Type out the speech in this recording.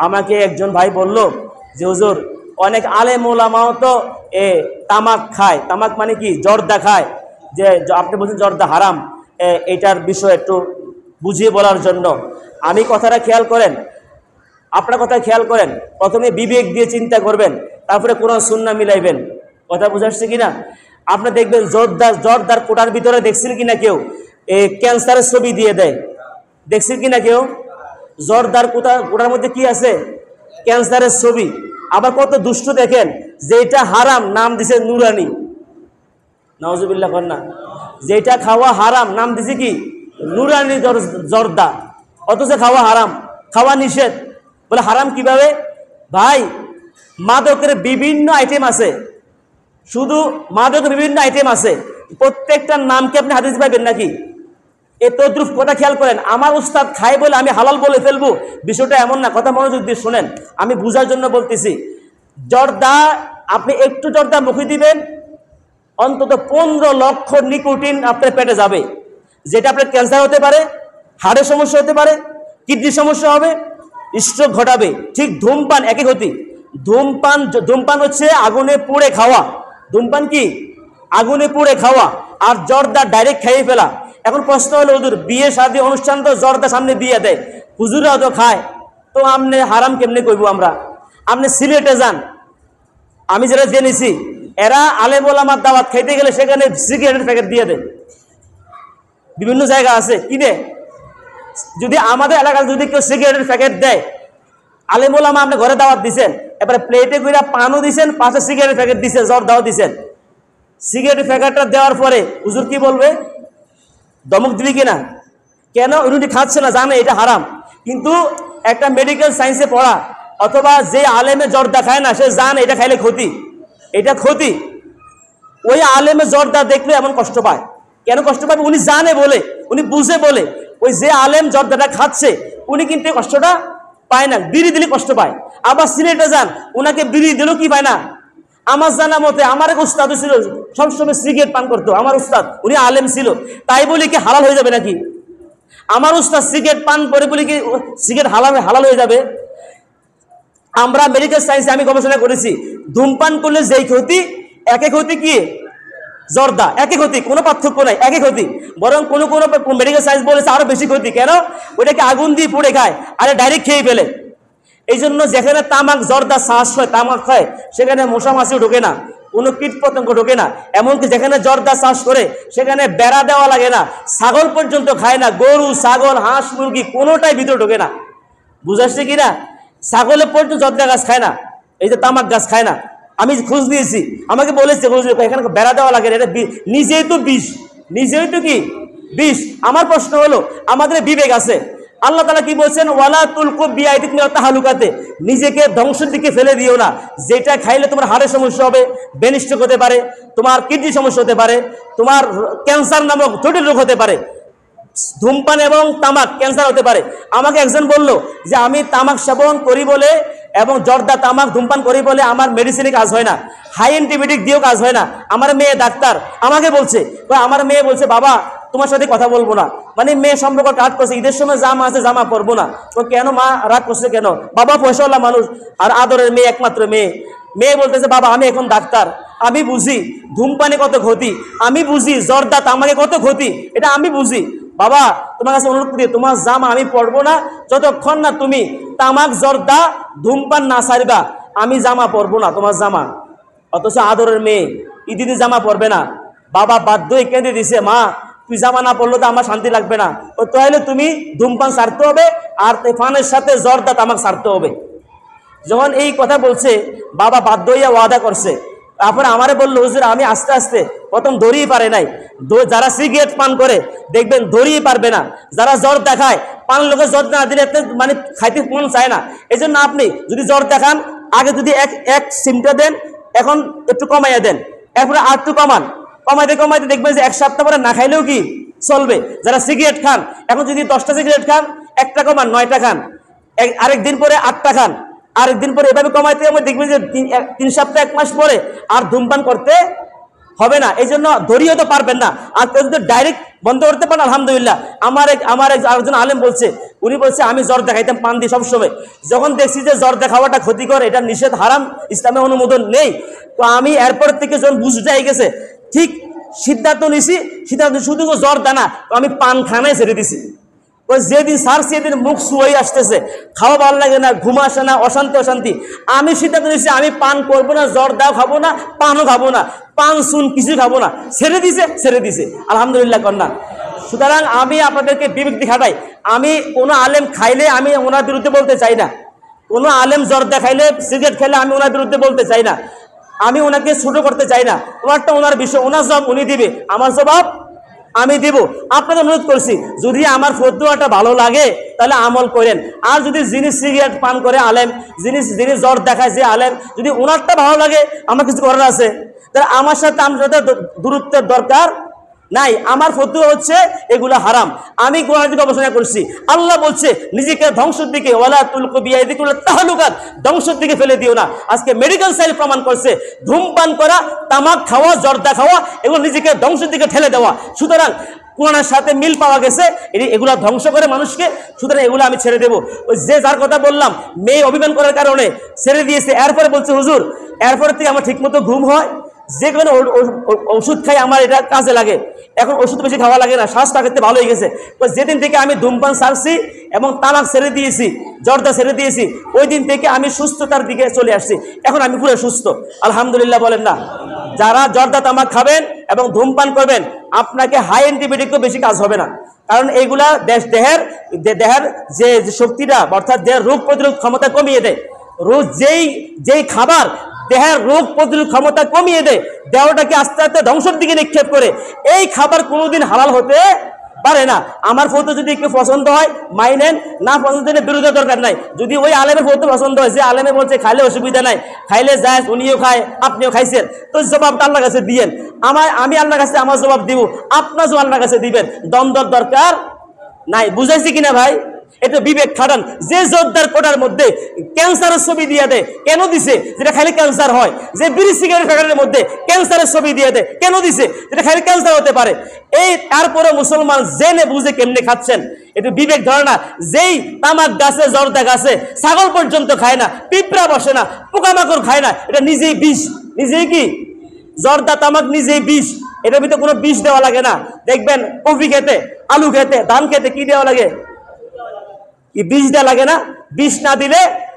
আমাকে একজন ভাই বলল যে হুজুর অনেক আলেম ওলামাও তো তামাক খায়, তামাক মানে কি জর্দা খায়, যে আপনি বলছেন জর্দা হারাম, এটার বিষয় একটু বুঝিয়ে বলার জন্য। আমি কথাটা খেয়াল করেন, আপনার কথা খেয়াল করেন, প্রথমে বিবেক দিয়ে চিন্তা করবেন, তারপরে কোরআন সুন্নাহ মিলাইবেন। কথা বুঝাচ্ছে কিনা? আপনি দেখবেন জর্দার কোটার ভিতরে দেখছেন কিনা কেউ ক্যান্সারের ছবি দিয়ে দেয়, দেখছেন কিনা কেউ? জর্দার কোটার মধ্যে কি আছে? ক্যান্সারের ছবি। আবার কত দুষ্ট দেখেন, যেটা হারাম নাম দিছে নুরানি, নাউজুবিল্লাহ কন্যা, যেটা খাওয়া হারাম নাম দিছে কি নুরানি জর্দা, অথচ খাওয়া হারাম, খাওয়া নিষেধ। বলে হারাম কিভাবে? ভাই মাদকের বিভিন্ন আইটেম আছে, শুধু মাদকের বিভিন্ন আইটেম আছে, প্রত্যেকটার নাম কি আপনি হাদিস পাইবেন নাকি? এই তদ্রুপ কথা খেয়াল করেন। আমার উস্তাদ খাই বলে আমি হালাল বলে ফেলবো, বিষয়টা এমন না। কথা মনোযোগ দিয়ে শোনেন, আমি বুঝার জন্য বলতেছি। জর্দা, আপনি একটু জর্দা মুখে দিবেন, অন্তত 15 লক্ষ নিকোটিন আপনার পেটে যাবে, যেটা আপনার ক্যান্সার হতে পারে, হার্টের সমস্যা হতে পারে, কিডনির সমস্যা হবে, স্ট্রোক ঘটাবে। ঠিক ধূমপান একই ক্ষতি। ধূমপান হচ্ছে আগুনে পুড়ে খাওয়া। ধূমপান কি? আগুনে পুড়ে খাওয়া। আর জর্দা ডাইরেক্ট খেয়ে ফেলা। এখন প্রশ্ন হলো, হুজুর বিয়ে শাদী অনুষ্ঠান তো জর্দা সামনে দিয়ে দেয়, হুজুরাও তো খায়, তো আপনি হারাম কেমনে কইব আমরা? আপনি সিলেটে যান, আমি যেটা জেনেছি, এরা আলেম ওলামার দাওয়াত খাইতে গেলে সেখানে সিগারেটের প্যাকেট দিয়ে দেয়। বিভিন্ন জায়গা আছে কিনে। যদি আমাদের এলাকায় যদি কেউ সিগারেটের প্যাকেট দেয়, আলেম ওলামা আপনি ঘরে দাওয়াত দিচ্ছেন, এবারে প্লেটে করে পানও দিচ্ছেন, পাশে সিগারেটের প্যাকেট দিচ্ছেন, জর্দাও দিচ্ছেন। সিগারেটের প্যাকেটটা দেওয়ার পরে হুজুর কি বলবে? দমক দিবি কিনা? কেন? উনি খাচ্ছে না, জানে এটা হারাম, কিন্তু একটা মেডিকেল সায়েন্সে পড়া, অথবা যে আলেমে জর্দা খায় না সে জানে এটা খাইলে ক্ষতি, এটা ক্ষতি। ওই আলেমে জর্দা দেখলে এমন কষ্ট পায়। কেন কষ্ট পাবে? উনি জানে বলে, উনি বুঝে বলে। ওই যে আলেম জর্দাটা খাচ্ছে উনি কিন্তু কষ্টটা পায় না, বিড়ি দিলে কষ্ট পায়। আবার সিলেটে যান, ওনাকে বিড়ি দিলেও কি পায় না। আমার জানা মতে আমার এক উস্তাদ ছিল, সবসময় সিগারেট পান করতো। আমার উস্তাদ, উনি আলেম ছিল, তাই বলে কি হালাল হয়ে যাবে নাকি? আমার উস্তাদ সিগারেট পান করে বলে কি সিগারেট হালাল হয়ে যাবে? আমরা মেডিকেল সায়েন্সে আমি গবেষণা করেছি, ধূমপান করলে যেই ক্ষতি, একই ক্ষতি কি জর্দা, একই ক্ষতি, কোনো পার্থক্য নাই, একই ক্ষতি। বরং কোনো মেডিকেল সায়েন্স বলেছে আরো বেশি ক্ষতি। কেন? ওইটাকে আগুন দিয়ে পুড়ে খায়, আরে ডাইরেক্ট খেয়ে ফেলে। এই জন্য যেখানে তামাক জর্দা শ্বাস হয়, তামাক হয়, সেখানে মশা মাছিও ঢোকে না, কোনো কীট পতঙ্গ ঢোকে না। এমনকি যেখানে জর্দা চাষ করে সেখানে বেড়া দেওয়া লাগে না, ছাগল পর্যন্ত খায় না, গরু ছাগল হাঁস মুরগি কোনোটাই ভিতরে ঢোকে না। বুঝাচ্ছে কিনা? ছাগলে পর্যন্ত জর্দা গাছ খায় না, এই যে তামাক গাছ খায় না। আমি খোঁজ দিয়েছি, আমাকে বলেছে এখানে বেড়া দেওয়া লাগে না, এটা নিজেই তো বিষ, নিজেই তো কি বিষ। আমার প্রশ্ন হলো, আমাদের বিবেক আছে, আল্লাহ তাআলা কি বলছেন? ওয়ালা তুলকু বিআইদিকুম ইলা তাহালুকাতে, নিজেকে ধ্বংসের দিকে ফেলে দিও না। যেটা খাইলে তোমার হাড়ের সমস্যা হবে, ব্রেন স্ট্রোক হতে পারে, তোমার কিডনি সমস্যা হতে পারে, তোমার ক্যান্সার নামক জটিল রোগ হতে পারে। ধূমপান এবং তামাক ক্যান্সার হতে পারে। আমাকে একজন বলল যে আমি তামাক সেবন করি বলে এবং জর্দা তামাক ধূমপান করি বলে আমার মেডিসিনে কাজ হয় না, হাই অ্যান্টিবায়োটিক দিয়েও কাজ হয় না। আমার মেয়ে ডাক্তার, আমাকে বলছে, আমার মেয়ে বলছে বাবা তোমার সাথে কথা বলবো না, মানে মেয়ে সম্পর্ক কাট করছে, ঈদের সময় জামা আছে জামা পরবো না। তো কেন মা রাগ করছে কেন? বাবা পয়সাওয়ালা মানুষ আর আদরের মেয়ে, একমাত্র মেয়ে। মেয়ে বলতেছে বাবা আমি এখন ডাক্তার, আমি বুঝি ধূমপানে কত ক্ষতি, আমি বুঝি জর্দা তামাকে কত ক্ষতি, এটা আমি বুঝি। বাবা তোমার কাছে অনুরোধ করি, তোমার জামা আমি পরবো না যতক্ষণ না তুমি তামাক জর্দা ধূমপান না ছাড়বা, আমি জামা পরবো না তোমার জামা। অথচ আদরের মেয়ে ঈদিনে জামা পরবে না। বাবা বাধ্য হয়ে কেঁদে দিছে, মা তুই জামা না পরলে তো আমার শান্তি লাগবে না, ও তাহলে তুমি ধূমপান ছাড়তে হবে আর পানের সাথে জর্দা তামাক ছাড়তে হবে। যখন এই কথা বলছে, বাবা বাধ্য হইয়া ওয়াদা করছে। তারপরে আমারে বললো হুজুর আমি আস্তে আস্তে, প্রথম ধরেই পারে নাই। যারা সিগারেট পান করে দেখবেন ধরেই পারবে না, যারা জ্বর দেখায় পান লোকে জ্বর না দিলে মানে খাইতে মন চায় না। এই জন্য আপনি যদি জ্বর দেখান, আগে যদি এক সিমটা দেন, এখন একটু কমাইয়া দেন, এরপরে আর একটু কমান, কমাইতে কমাইতে দেখবেন যে এক সপ্তাহ পরে না খাইলেও কি চলবে। যারা সিগারেট খান, এখন যদি 10টা সিগারেট খান, একটা কমান 9টা খান, আরেকদিন পরে 8টা খান, আরেকদিন পরে এভাবে কমাইতে দেখবেন যে 3 সপ্তাহ 1 মাস পরে আর ধূমপান করতে হবে না। এই জন্য ধরিয়ে তো পারবেন না। আর কেউ যদি ডাইরেক্ট বন্ধ করতে পারেন আলহামদুলিল্লাহ। আমার আরেকজন আলেম বলছে, উনি বলছে আমি জর্দা খাইতাম পান দিয়ে সবসময়, যখন দেখছি যে জর্দা খাওয়াটা ক্ষতিকর, এটা নিষেধ, হারাম, ইসলামে অনুমোদন নেই, তো আমি এরপর থেকে যখন বুঝতে গেছে ঠিক সিদ্ধান্ত নিছি, শুধু জর্দা না, তো আমি পান খানায় ছেড়ে দিছি। ওই যেদিন সারছি এদিন মুখ শুয়ে আসতেছে, খাওয়া ভালো লাগে না, ঘুম আসে না, অশান্তি। আমি সিদ্ধান্ত নিচ্ছি আমি পান করবো না, জর্দাও খাবো না, পানও খাবো না, পান সুন কিছু খাবো না। ছেড়ে দিছে আলহামদুলিল্লাহ কন্যা। সুতরাং আমি আপনাদেরকে বিবেক দেখাই, আমি কোনো আলেম খাইলে আমি ওনার বিরুদ্ধে বলতে চাই না, কোনো আলেম জর্দা খাইলে, সিগারেট খাইলে আমি ওনার বিরুদ্ধে বলতে চাই না, আমি ওনাকে ছোট করতে চাই না। ওনারটা ওনার বিষয়, ওনার জবাব উনি দিবে, আমার জবাব আমি দিব। আপনাদের অনুরোধ করছি, যদি আমার ফতোয়াটা ভালো লাগে তাহলে আমল করেন। আর যদি যিনি সিগারেট পান করে আলেম, যিনি জ্বর দেখায় যে আলেম, যদি ওনারটা ভালো লাগে, আমার কিছু করার আছে, তাহলে আমার সাথে দূরত্বের দরকার নাই। আমার ফতোয়া হচ্ছে এগুলো হারাম। আমি কোরআন থেকে গবেষণা করছি, আল্লাহ বলছে নিজেকে ধ্বংসের দিকে, ওয়ালা তুলকু বিয়াইদিকুম ইলা তাহলুকাত, ধ্বংসের দিকে ফেলে দিও না। আজকে মেডিকেল সায়েন্স প্রমাণ করছে ধূমপান করা, তামাক খাওয়া, জর্দা খাওয়া, এগুলো নিজেকে ধ্বংসের দিকে ঠেলে দেওয়া। সুতরাং কোরআনের সাথে মিল পাওয়া গেছে, এগুলা ধ্বংস করে মানুষকে, সুতরাং এগুলো আমি ছেড়ে দেবো। ওই যে যার কথা বললাম, মেয়ে অভিমান করার কারণে ছেড়ে দিয়েছে, এরপরে বলছে হুজুর এরপর থেকে আমার ঠিকমতো ঘুম হয়, যে কোনো ওষুধ খাই আমার এটা কাজে লাগে, এখন ওষুধ বেশি খাওয়া লাগে না, শ্বাসটা ক্ষেত্রে ভালো হয়ে গেছে। যেদিন থেকে আমি ধূমপান ছাড়ছি এবং তামাক ছেড়ে দিয়েছি, জর্দা ছেড়ে দিয়েছি, ওই দিন থেকে আমি সুস্থতার দিকে চলে আসছি, এখন আমি পুরো সুস্থ আলহামদুলিল্লাহ বলেন না। যারা জর্দা তামাক খাবেন এবং ধূমপান করবেন, আপনাকে হাই অ্যান্টিবায়োটিকও বেশি কাজ হবে না, কারণ এইগুলা দেহের যে শক্তিটা, অর্থাৎ দেহের রোগ প্রতিরোধ ক্ষমতা কমিয়ে দেয়। যেই খাবার দেহের রোগ প্রতিরোধ ক্ষমতা কমিয়ে দেয়, দেহটাকে আস্তে আস্তে ধ্বংসের দিকে নিক্ষেপ করে, এই খাবার কোনোদিন হালাল হতে পারে না। আমার ফটো যদি একটু পছন্দ হয় মাইনেন, না পছন্দ হলে বিরোধের দরকার নাই। যদি ওই আলেমের ফটো পছন্দ হয়, যে আলেমে বলছে খাইলে অসুবিধা নাই, খাইলে যায়, উনিও খায়, আপনিও খাইছেন, তো জবাবটা আল্লাহর কাছে দিয়েন। আমি আল্লাহর কাছে আমার জবাব দিব, আপনার জবাব আল্লাহর কাছে দিবেন, দ্বন্দ্বর দরকার নাই। বুঝাইছি কিনা ভাই? এটা বিবেক খাটান। যে জোরদার কোটার মধ্যে ক্যান্সারের ছবি দিয়ে দেয়, কেন দিছে? যেটা খালি ক্যান্সার হয়। যে বিড়ি সিগারেট প্যাকেটের মধ্যে ক্যান্সারের ছবি দিয়ে দেয়, কেন দিছে? যেটা খালি ক্যান্সার হতে পারে। এই তারপরে মুসলমান জেনে বুঝে কেমনে খাচ্ছেন, এটা বিবেক ধরে না। যেই তামাক গাছে, জর্দা গাছে ছাগল পর্যন্ত খায় না, পিঁপড়া বসে না, পোকামাকড় খায় না, এটা নিজেই বিষ। নিজেই কি? জর্দা তামাক নিজেই বিষ, এটার ভিতরে কোনো বিষ দেওয়া লাগে না। দেখবেন কফি খেতে, আলু খেতে, ধান খেতে কি দেওয়া লাগে? কি বিষ দেওয়া লাগে না? বিষ না দিলে